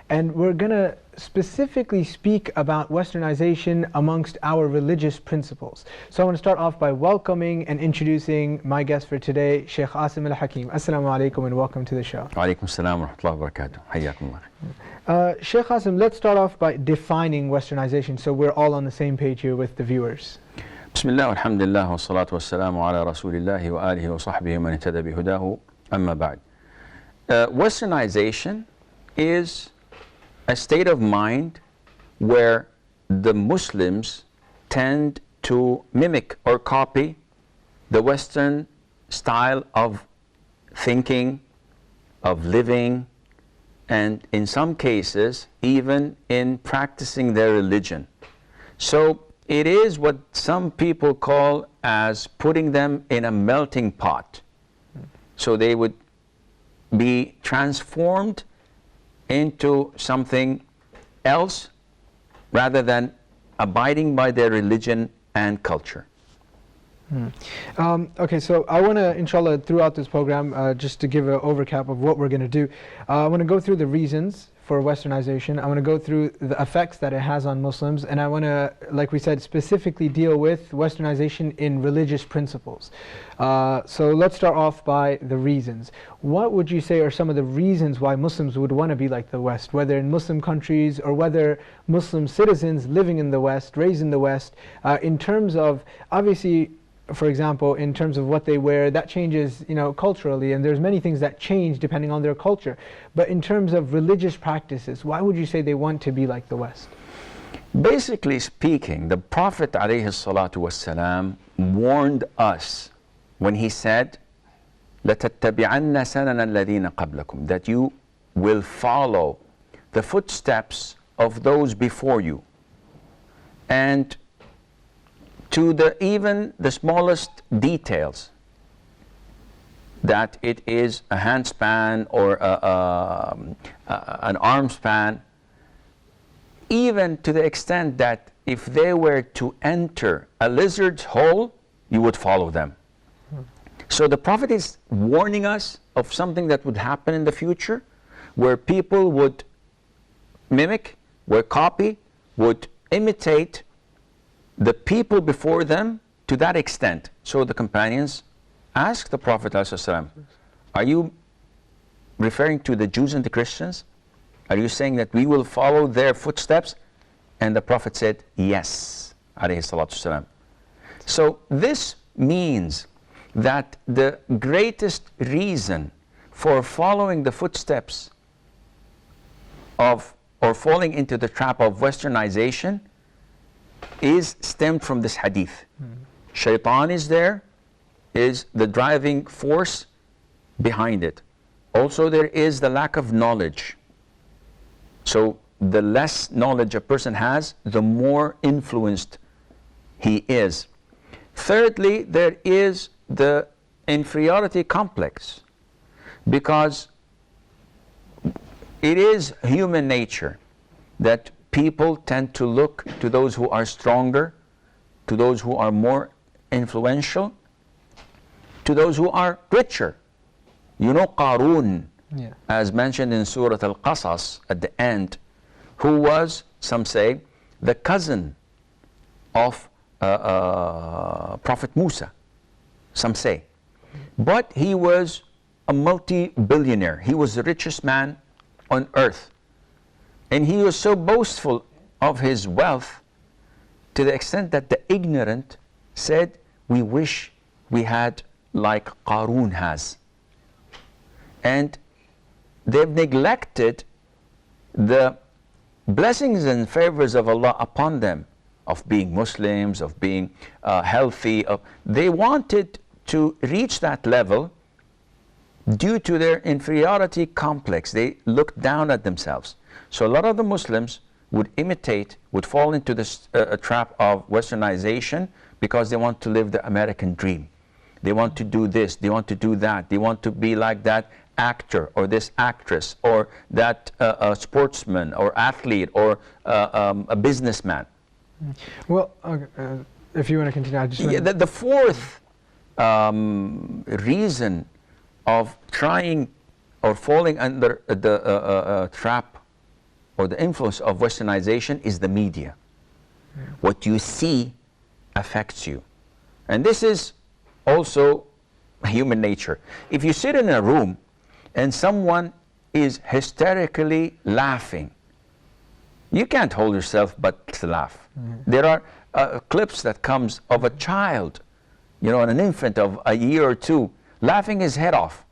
and we're going to specifically speak about Westernization amongst our religious principles. So I want to start off by welcoming and introducing my guest for today, Sheikh Asim Al-Hakim. Assalamu alaikum and welcome to the show. Wa alaikum assalam wa rahmatullahi wa barakatuh. Hayyakum Allah. Sheikh Asim, let's start off by defining Westernization so we're all on the same page here with the viewers. Bismillah, alhamdulillah, wa salatu wa salamu ala rasulillahi wa alihi wa sahbihi man ihtada bi hudahu, amma ba'd. Westernization is a state of mind where the Muslims tend to mimic or copy the Western style of thinking, of living, and in some cases even in practicing their religion. So it is what some people call as putting them in a melting pot. So they would be transformed into something else rather than abiding by their religion and culture. Okay, so I want to, inshallah, throughout this program, just to give an overcap of what we're going to do, I want to go through the reasons for Westernization. I want to go through the effects that it has on Muslims, and I want to, like we said, specifically deal with Westernization in religious principles. So let's start off by the reasons. What would you say are some of the reasons why Muslims would want to be like the West, whether in Muslim countries or whether Muslim citizens living in the West, raised in the West, in terms of, obviously, for example, in terms of what they wear, that changes, culturally, and there's many things that change depending on their culture. But in terms of religious practices, why would you say they want to be like the West? Basically speaking, the Prophet ﷺ warned us when he said, لَتَتَّبِعَنَّ سَنَنَ الَّذِينَ قَبْلَكُمْ, that you will follow the footsteps of those before you. And to even the smallest details, that it is a hand span or an arm span, even to the extent that if they were to enter a lizard's hole, you would follow them. So the Prophet is warning us of something that would happen in the future, where people would mimic, would copy, would imitate the people before them to that extent. So the companions asked the Prophet ﷺ, are you referring to the Jews and the Christians? Are you saying that we will follow their footsteps? And the Prophet said, yes, alayhi salatu wasalam. So this means that the greatest reason for following the footsteps of, or falling into the trap of Westernization is stemmed from this hadith. Shaitan is there, is the driving force behind it. Also there is the lack of knowledge. So the less knowledge a person has, the more influenced he is. Thirdly, there is the inferiority complex, because it is human nature that people tend to look to those who are stronger, to those who are more influential, to those who are richer. Qarun, as mentioned in Surah Al-Qasas at the end, who was, some say, the cousin of Prophet Musa, some say. But he was a multi-billionaire. He was the richest man on earth. And he was so boastful of his wealth to the extent that the ignorant said, we wish we had like Qarun has. And they've neglected the blessings and favors of Allah upon them, of being Muslims, of being healthy. They wanted to reach that level due to their inferiority complex. They looked down at themselves. So a lot of the Muslims would imitate, would fall into this trap of Westernization because they want to live the American dream. They want to do this, they want to do that, they want to be like that actor or this actress or that sportsman or athlete or a businessman. Well, if you want to continue, I just want to... The fourth reason of trying or falling under the trap or the influence of Westernization is the media. What you see affects you. And this is also human nature. If you sit in a room and someone is hysterically laughing, you can't hold yourself but to laugh. There are clips that comes of a child, you know, an infant of a year or two, laughing his head off.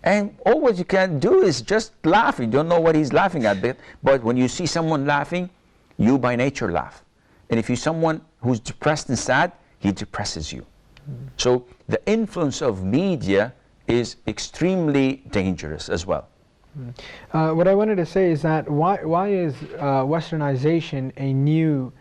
And all what you can do is just laugh. You don't know what he's laughing at. But when you see someone laughing, you by nature laugh. And if you're someone who's depressed and sad, he depresses you. So the influence of media is extremely dangerous as well. What I wanted to say is that why is Westernization a new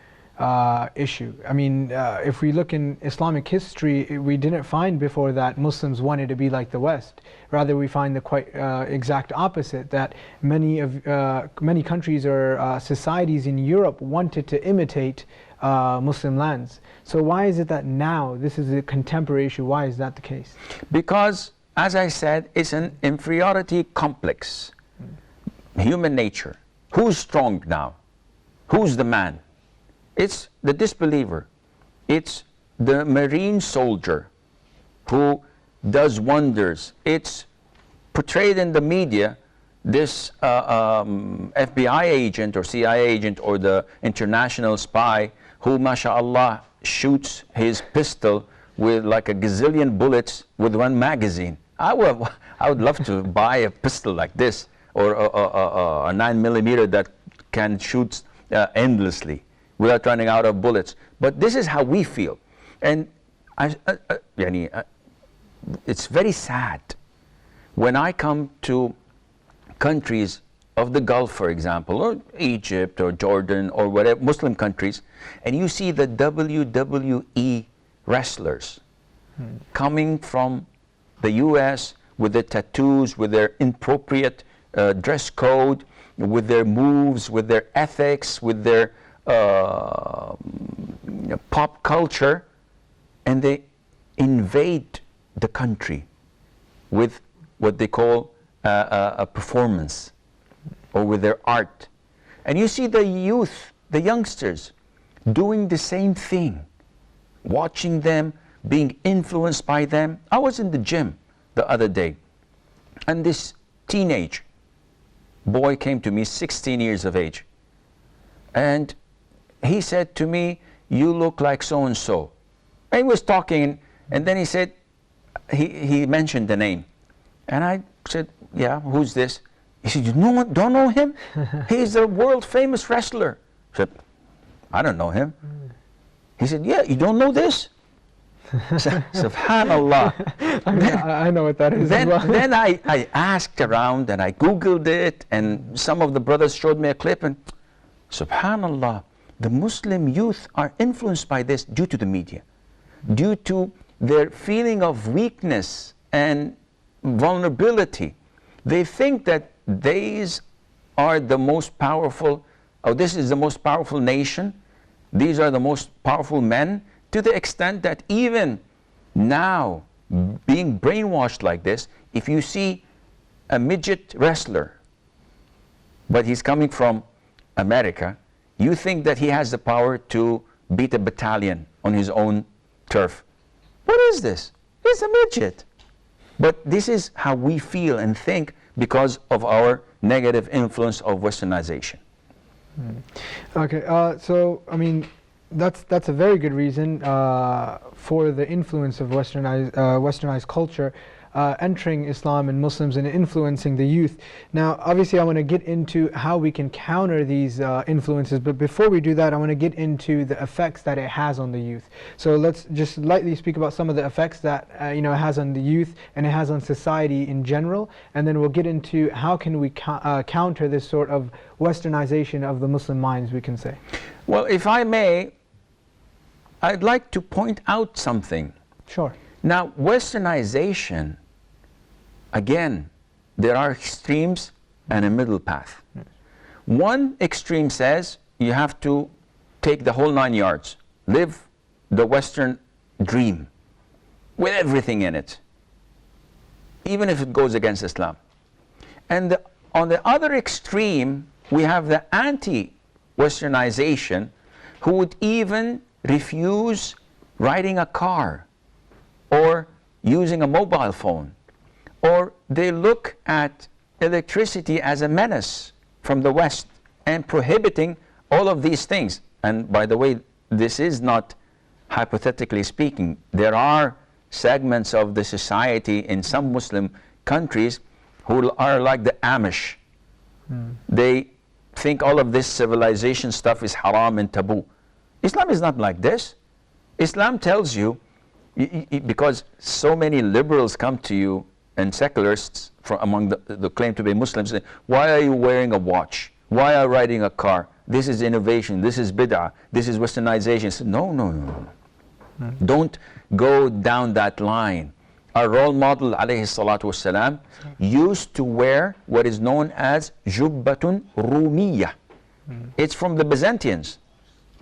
issue? I mean, if we look in Islamic history, we didn't find before that Muslims wanted to be like the West. Rather, we find the quite exact opposite, that many countries or societies in Europe wanted to imitate Muslim lands. So why is it that now, this is a contemporary issue, why is that the case? Because, as I said, it's an inferiority complex. Human nature. Who's strong now? Who's the man? It's the disbeliever. It's the marine soldier who does wonders. It's portrayed in the media, this FBI agent or CIA agent or the international spy who, mashallah, shoots his pistol with like a gazillion bullets with one magazine. I would love to buy a pistol like this, or a 9mm that can shoot endlessly without running out of bullets. But this is how we feel. And it's very sad when I come to countries of the Gulf, for example, or Egypt or Jordan or whatever, Muslim countries, and you see the WWE wrestlers coming from the US with their tattoos, with their inappropriate dress code, with their moves, with their ethics, with their pop culture, and they invade the country with what they call a performance, or with their art. And you see the youth, the youngsters, doing the same thing, watching them, being influenced by them. I was in the gym the other day, and this teenage boy came to me, 16 years of age, and he said to me, "You look like so-and-so." And he was talking, and then he said, he mentioned the name. And I said, "Yeah, who's this?" He said, "You don't know him? He's a world famous wrestler." I said, "I don't know him." He said, "Yeah, you don't know this?" Subhanallah. I know what that is. Then I asked around and I Googled it, and some of the brothers showed me a clip, and Subhanallah, the Muslim youth are influenced by this due to the media, due to their feeling of weakness and vulnerability. They think that these are the most powerful, or this is the most powerful nation, these are the most powerful men, to the extent that even now, being brainwashed like this, if you see a midget wrestler, but he's coming from America, you think that he has the power to beat a battalion on his own turf. What is this? He's a midget. But this is how we feel and think because of our negative influence of Westernization. Okay, so I mean, that's a very good reason for the influence of westernized culture entering Islam and Muslims and influencing the youth. Now, obviously, I want to get into how we can counter these influences, but before we do that, I want to get into the effects that it has on the youth. So let's just lightly speak about some of the effects that it has on the youth and it has on society in general, and then we'll get into how can we counter this sort of westernization of the Muslim minds, we can say. Well, if I may, I'd like to point out something. Sure. Now, Westernization, again, there are extremes and a middle path. Yes. One extreme says you have to take the whole 9 yards, live the Western dream with everything in it, even if it goes against Islam. And on the other extreme we have the anti-Westernization who would even refuse riding a car or using a mobile phone, or they look at electricity as a menace from the West and prohibiting all of these things. And by the way, this is not hypothetically speaking. There are segments of the society in some Muslim countries who are like the Amish. They think all of this civilization stuff is haram and taboo. Islam is not like this. Islam tells you, because so many liberals come to you and secularists from among the claim to be Muslims, say, why are you wearing a watch? Why are you riding a car? This is innovation, this is bid'ah, this is Westernization. So, no. Don't go down that line. Our role model, alayhi salatu wasalam, used to wear what is known as jubbatun rumiyah. It's from the Byzantines,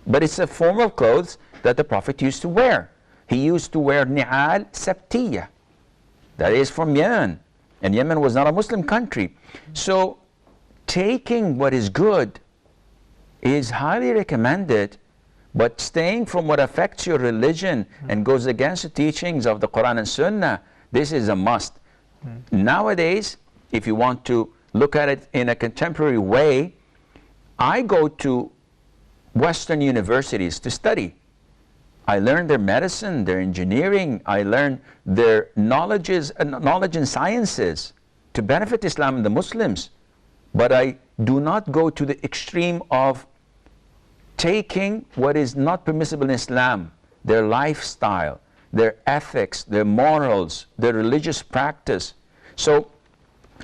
but it's a form of clothes that the Prophet used to wear. He used to wear ni'al sabtiyah. That is from Yemen, and Yemen was not a Muslim country. So taking what is good is highly recommended, but staying from what affects your religion and goes against the teachings of the Quran and Sunnah, this is a must. Nowadays, if you want to look at it in a contemporary way, I go to Western universities to study. I learn their medicine, their engineering, I learn their knowledge and sciences to benefit Islam and the Muslims. But I do not go to the extreme of taking what is not permissible in Islam, their lifestyle, their ethics, their morals, their religious practice. So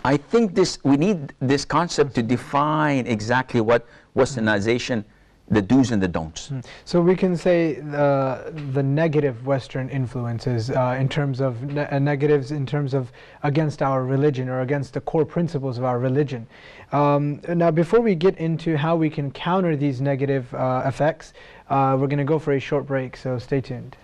I think we need this concept to define exactly what Westernization, the do's and the don'ts. So we can say the negative Western influences in terms of negatives in terms of against our religion or against the core principles of our religion. Now before we get into how we can counter these negative effects, we're going to go for a short break, so stay tuned.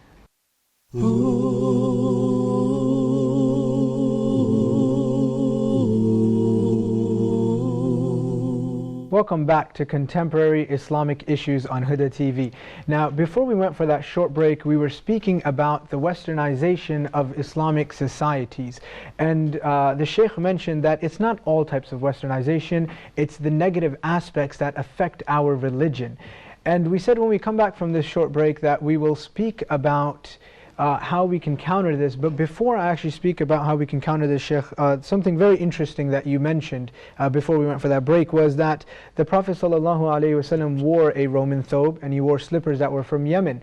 Welcome back to Contemporary Islamic Issues on Huda TV. Now, before we went for that short break, we were speaking about the Westernization of Islamic societies. And the Sheikh mentioned that it's not all types of Westernization, it's the negative aspects that affect our religion. And we said when we come back from this short break that we will speak about how we can counter this. But before I actually speak about how we can counter this, Sheikh, something very interesting that you mentioned before we went for that break was that the Prophet ﷺ wore a Roman thobe and he wore slippers that were from Yemen.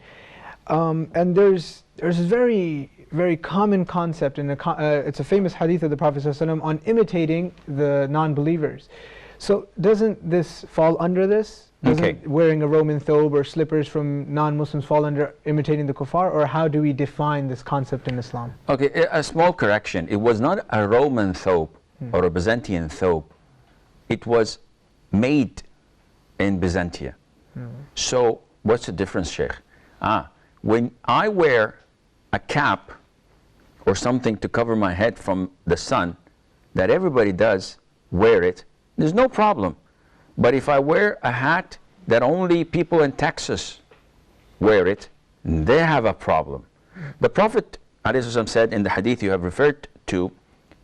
And there's a very common concept, and it's a famous hadith of the Prophet ﷺ on imitating the non-believers. So doesn't this fall under this? Doesn't wearing a Roman thobe or slippers from non-Muslims fall under imitating the kuffar, or how do we define this concept in Islam? Okay, a small correction. It was not a Roman thobe or a Byzantine thobe. It was made in Byzantia. So what's the difference, Sheikh? When I wear a cap or something to cover my head from the sun, that everybody does wear it, there's no problem. But if I wear a hat that only people in Texas wear it, they have a problem. The Prophet ﷺ said in the hadith you have referred to,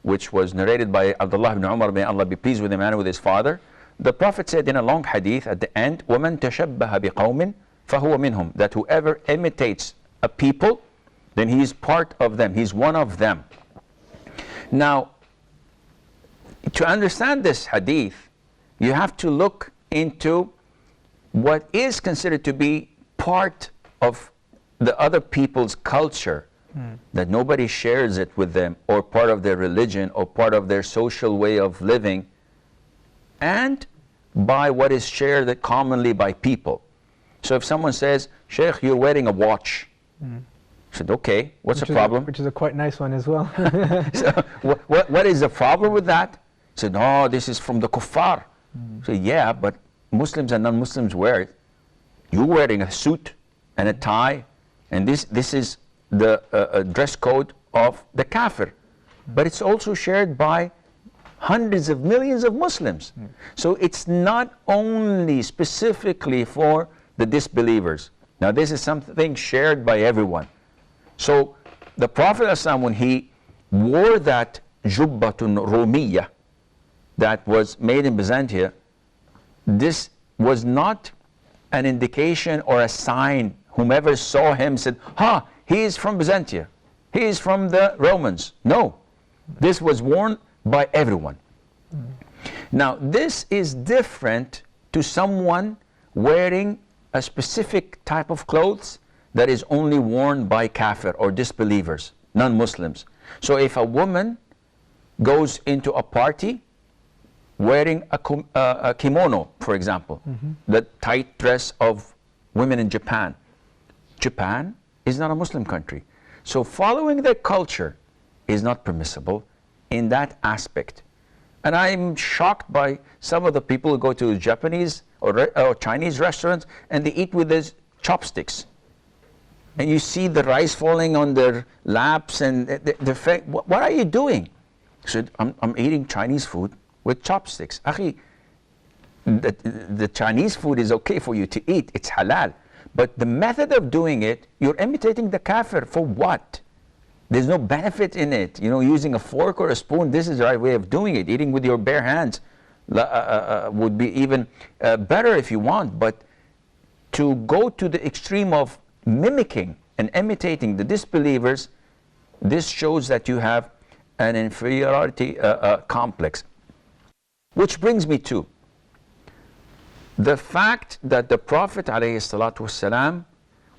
which was narrated by Abdullah ibn Umar, may Allah be pleased with him and with his father, the Prophet said in a long hadith at the end, وَمَنْ تَشَبَّهَ بِقَوْمٍ فَهُوَ مِنْهُمْ, that whoever imitates a people, then he is part of them, he's one of them. Now, to understand this hadith, you have to look into what is considered to be part of the other people's culture, that nobody shares it with them, or part of their religion, or part of their social way of living, and by what is shared commonly by people. So if someone says, Sheikh, you're wearing a watch, I said, okay, what's the problem? Which is a quite nice one as well. So, what is the problem with that? He said, no, this is from the kuffar. So yeah, but Muslims and non-Muslims wear it. You're wearing a suit and a tie, and this is the dress code of the kafir. But it's also shared by hundreds of millions of Muslims. So it's not only specifically for the disbelievers. Now this is something shared by everyone. So the Prophet ﷺ, when he wore that jubbatun rumiyya that was made in Byzantium, this was not an indication or a sign. Whomever saw him said, "Ha, he is from Byzantium. He is from the Romans." No, this was worn by everyone. Now, this is different to someone wearing a specific type of clothes that is only worn by kafir or disbelievers, non-Muslims. So if a woman goes into a party wearing a kimono, for example, the tight dress of women in Japan. Japan is not a Muslim country. So following their culture is not permissible in that aspect. And I'm shocked by some of the people who go to Japanese or Chinese restaurants and they eat with these chopsticks. And you see the rice falling on their laps and what are you doing? I said, I'm eating Chinese food with chopsticks. Akhi, the Chinese food is okay for you to eat, it's halal. But the method of doing it, you're imitating the kafir. For what? There's no benefit in it. You know, using a fork or a spoon, this is the right way of doing it. Eating with your bare hands would be even better if you want. But to go to the extreme of mimicking and imitating the disbelievers, this shows that you have an inferiority complex. Which brings me to the fact that the Prophet ﷺ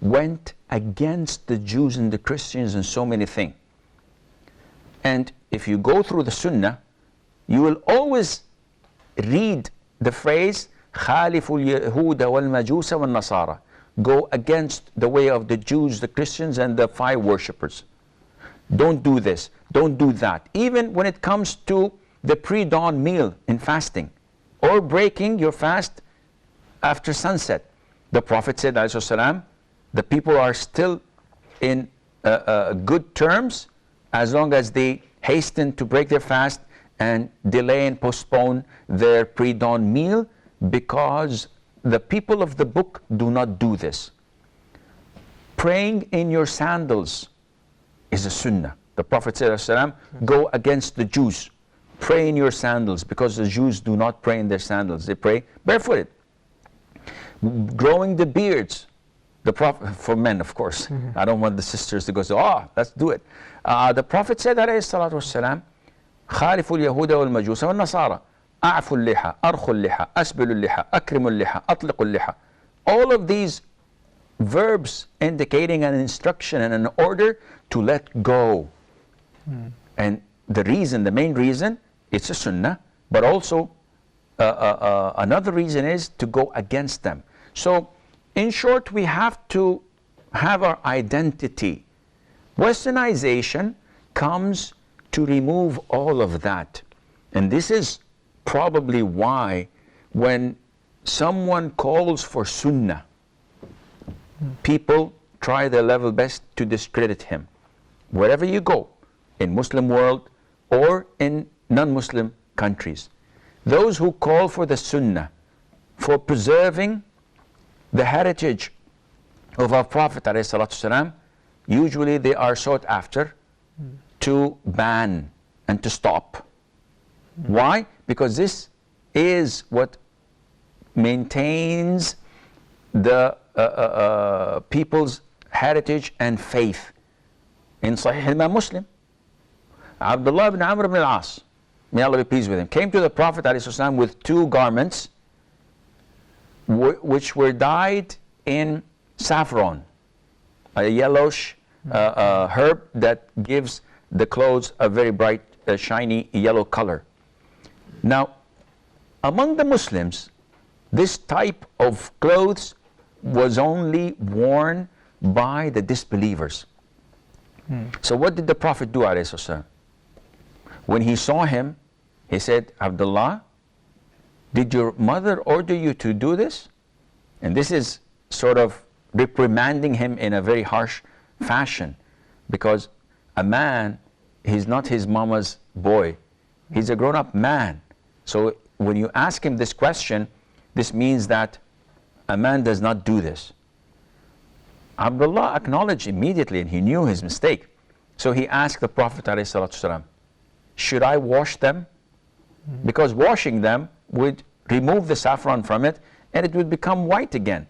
went against the Jews and the Christians and so many things. And if you go through the Sunnah, you will always read the phrase خَالِفُ الْيَهُودَ وَالْمَجُوسَ وَالنَّصَارَى, go against the way of the Jews, the Christians, and the fire worshippers. Don't do this, don't do that. Even when it comes to the pre-dawn meal in fasting, or breaking your fast after sunset. The Prophet said, ﷺ, the people are still in good terms as long as they hasten to break their fast and delay and postpone their pre-dawn meal, because the people of the book do not do this. Praying in your sandals is a sunnah. The Prophet said, ﷺ, go against the Jews. Pray in your sandals, because the Jews do not pray in their sandals. They pray barefooted. Growing the beards, the Prophet, for men of course. I don't want the sisters to go say, oh, let's do it. The Prophet said, alayhi salatu wassalam, خالف اليهود والمجوس والنصارى أعفوا اللحى أرخوا اللحى أسبلوا اللحى أكرموا اللحى أطلقوا اللحى. All of these verbs indicating an instruction and an order to let go. And the reason, the main reason, it's a sunnah, but also another reason is to go against them. So in short, we have to have our identity. Westernization comes to remove all of that. And this is probably why when someone calls for sunnah, people try their level best to discredit him. Wherever you go, in Muslim world or in non-Muslim countries, those who call for the sunnah, for preserving the heritage of our Prophet ﷺ, usually they are sought after to ban and to stop. Why? Because this is what maintains the people's heritage and faith. In Sahih Imam Muslim, Abdullah ibn Amr ibn al-As, may Allah be pleased with him, came to the Prophet ﷺ with two garments which were dyed in saffron, a yellowish herb that gives the clothes a very bright, shiny yellow color. Now, among the Muslims, this type of clothes was only worn by the disbelievers. So what did the Prophet do, alayhi salam? When he saw him, he said, Abdullah, did your mother order you to do this? And this is sort of reprimanding him in a very harsh fashion, because a man, he's not his mama's boy. He's a grown-up man. So when you ask him this question, this means that a man does not do this. Abdullah acknowledged immediately, and he knew his mistake. So he asked the Prophet ﷺ, should I wash them? Because washing them would remove the saffron from it, and it would become white again.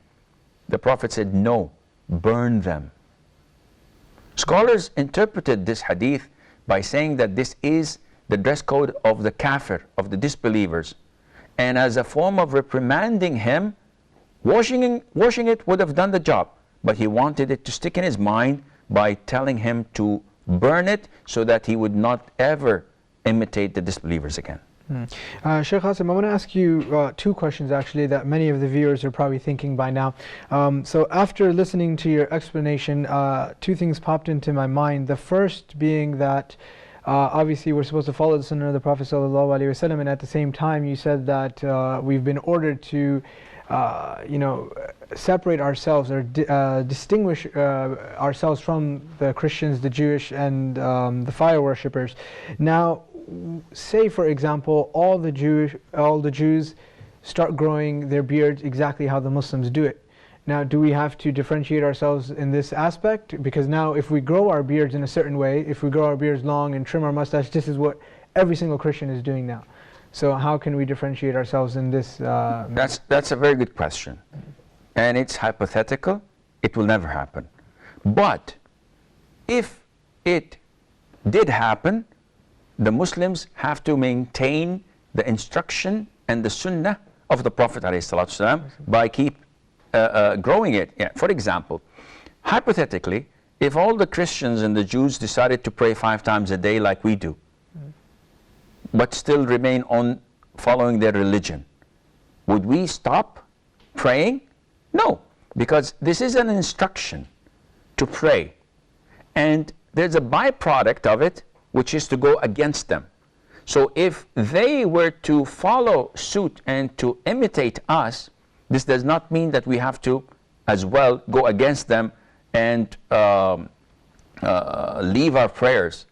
The Prophet said, no, burn them. Scholars interpreted this hadith by saying that this is the dress code of the kafir, of the disbelievers. And as a form of reprimanding him, washing it would have done the job. But he wanted it to stick in his mind by telling him to burn it so that he would not ever imitate the disbelievers again. Sheikh Qasim, I want to ask you two questions actually that many of the viewers are probably thinking by now. So after listening to your explanation, two things popped into my mind. The first being that obviously we're supposed to follow the Sunnah of the Prophet ﷺ, and at the same time you said that we've been ordered to separate ourselves or distinguish ourselves from the Christians, the Jewish, and the fire worshippers. Now, say for example, all the Jews start growing their beards exactly how the Muslims do it. Now, do we have to differentiate ourselves in this aspect? Because now if we grow our beards in a certain way, if we grow our beards long and trim our mustache, this is what every single Christian is doing now. So how can we differentiate ourselves in this? That's a very good question. And it's hypothetical. It will never happen. But if it did happen, the Muslims have to maintain the instruction and the Sunnah of the Prophet ﷺ by keep growing it. Yeah. For example, hypothetically, if all the Christians and the Jews decided to pray 5 times a day like we do, but still remain on following their religion, would we stop praying? No, because this is an instruction to pray. And there's a byproduct of it, which is to go against them. So if they were to follow suit and to imitate us, this does not mean that we have to as well go against them and leave our prayers.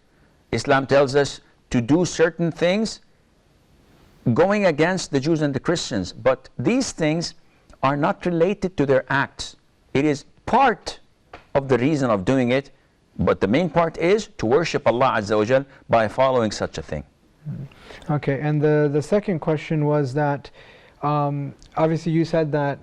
Islam tells us to do certain things going against the Jews and the Christians, but these things are not related to their acts. It is part of the reason of doing it, but the main part is to worship Allah Azza wa Jal by following such a thing. Okay, and the second question was that obviously you said that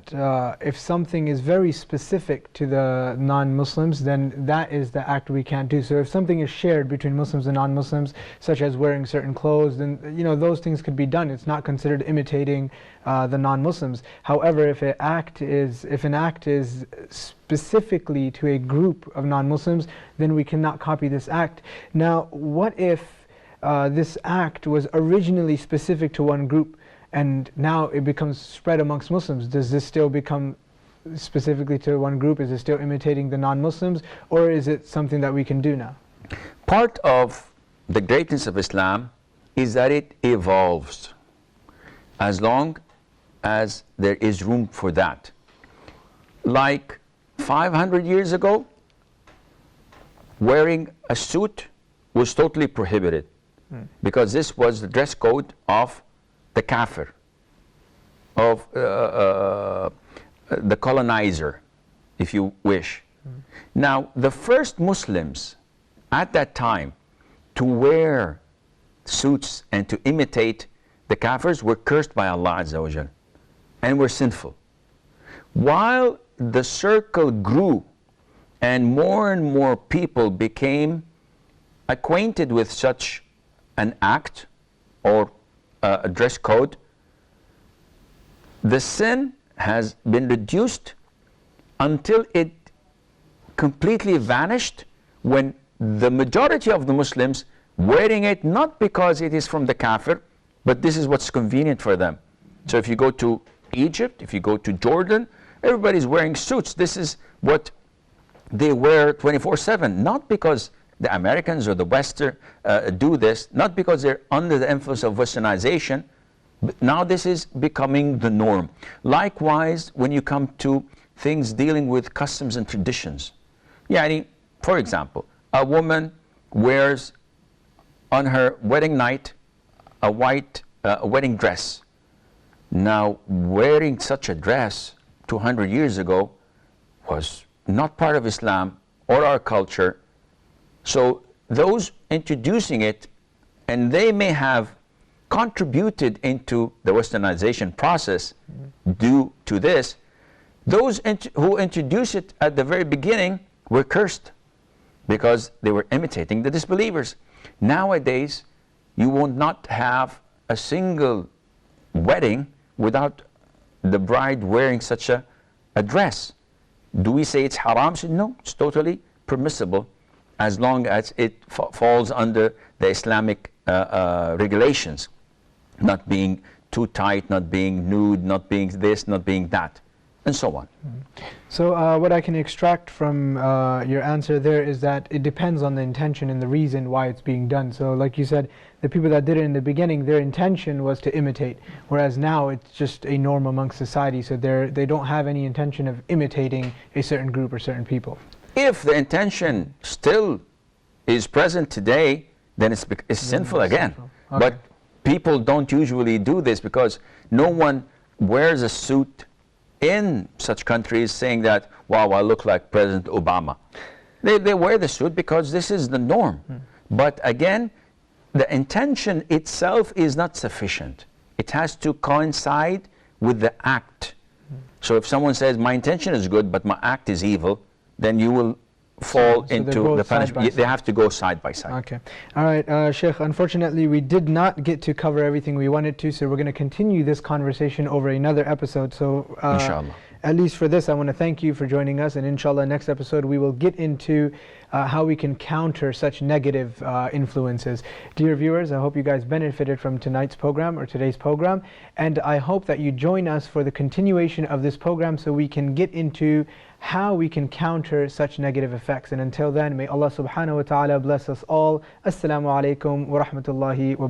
if something is very specific to the non-Muslims, then that is the act we can't do. So if something is shared between Muslims and non-Muslims, such as wearing certain clothes, then those things could be done. It's not considered imitating the non-Muslims. However, if an act is specifically to a group of non-Muslims, then we cannot copy this act. Now, what if this act was originally specific to one group, and now it becomes spread amongst Muslims? Does this still become specifically to one group? Is it still imitating the non-Muslims, or is it something that we can do now? Part of the greatness of Islam is that it evolves as long as there is room for that. Like 500 years ago, wearing a suit was totally prohibited because this was the dress code of the kafir, of the colonizer, if you wish. Now, the first Muslims at that time to wear suits and to imitate the kafirs were cursed by Allah Azza wa Jal and were sinful. While the circle grew and more people became acquainted with such an act or a dress code, the sin has been reduced until it completely vanished when the majority of the Muslims wearing it not because it is from the kafir, but this is what's convenient for them. So if you go to Egypt, if you go to Jordan, everybody's wearing suits. This is what they wear 24/7, not because the Americans or the Western do this, not because they're under the influence of Westernization, but now this is becoming the norm. Likewise, when you come to things dealing with customs and traditions. For example, a woman wears on her wedding night a white wedding dress. Now, wearing such a dress 200 years ago was not part of Islam or our culture. So those introducing it, and they may have contributed into the Westernization process due to this, those who introduced it at the very beginning were cursed because they were imitating the disbelievers. Nowadays, you will not have a single wedding without the bride wearing such a dress. Do we say it's haram? No, it's totally permissible as long as it falls under the Islamic regulations, not being too tight, not being nude, not being this, not being that, and so on. So what I can extract from your answer there is that it depends on the intention and the reason why it's being done. So like you said, the people that did it in the beginning, their intention was to imitate, whereas now it's just a norm amongst society, so they don't have any intention of imitating a certain group or certain people. If the intention still is present today, then it's sinful again. Sinful. Okay. But people don't usually do this because no one wears a suit in such countries saying that, wow, I look like President Obama. They wear the suit because this is the norm. But again, the intention itself is not sufficient. It has to coincide with the act. So if someone says, my intention is good, but my act is evil, then you will fall into the punishment. They have to go side by side. Okay. All right, Sheikh, unfortunately we did not get to cover everything we wanted to, so we're going to continue this conversation over another episode. So Inshallah. At least for this, I want to thank you for joining us, and inshallah next episode we will get into how we can counter such negative influences. Dear viewers, I hope you guys benefited from tonight's program or today's program, and I hope that you join us for the continuation of this program so we can get into how we can counter such negative effects. And until then, may Allah subhanahu wa ta'ala bless us all. Assalamu alaikum wa rahmatullahi wa barakatuh.